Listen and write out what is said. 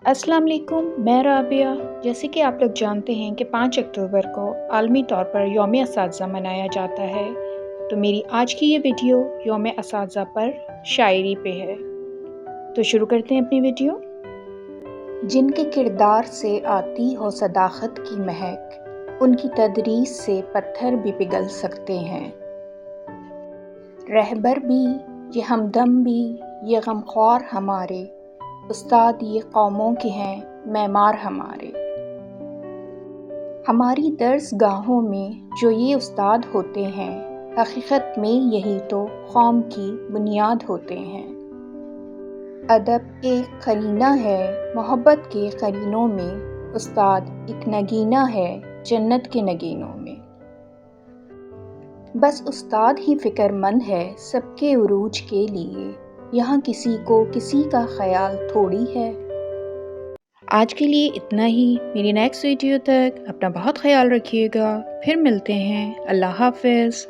अस्सलाम वालेकुम, मैं राबिया। जैसे कि आप लोग जानते हैं कि 5 अक्टूबर को आलमी तौर पर यौम असातिज़ा मनाया जाता है, तो मेरी आज की ये वीडियो यौम असातिज़ा पर शायरी पे है। तो शुरू करते हैं अपनी वीडियो। जिनके किरदार से आती हो सदाकत की महक, उनकी तदरीस से पत्थर भी पिघल सकते हैं। रहबर भी, ये हमदम भी, ये गमख्वार हमारे, उस्ताद ये कौमों के हैं मेमार हमारे। हमारी दर्स गाहों में जो ये उस्ताद होते हैं, हकीकत में यही तो कौम की बुनियाद होते हैं। अदब एक करीना है मोहब्बत के करीनों में, उस्ताद एक नगीना है जन्नत के नगीनों में। बस उस्ताद ही फ़िक्रमंद है सबके उरूज के लिए, यहाँ किसी को किसी का ख्याल थोड़ी है। आज के लिए इतना ही। मेरी नेक्स्ट वीडियो तक अपना बहुत ख्याल रखिएगा। फिर मिलते हैं। अल्लाह हाफ़िज़।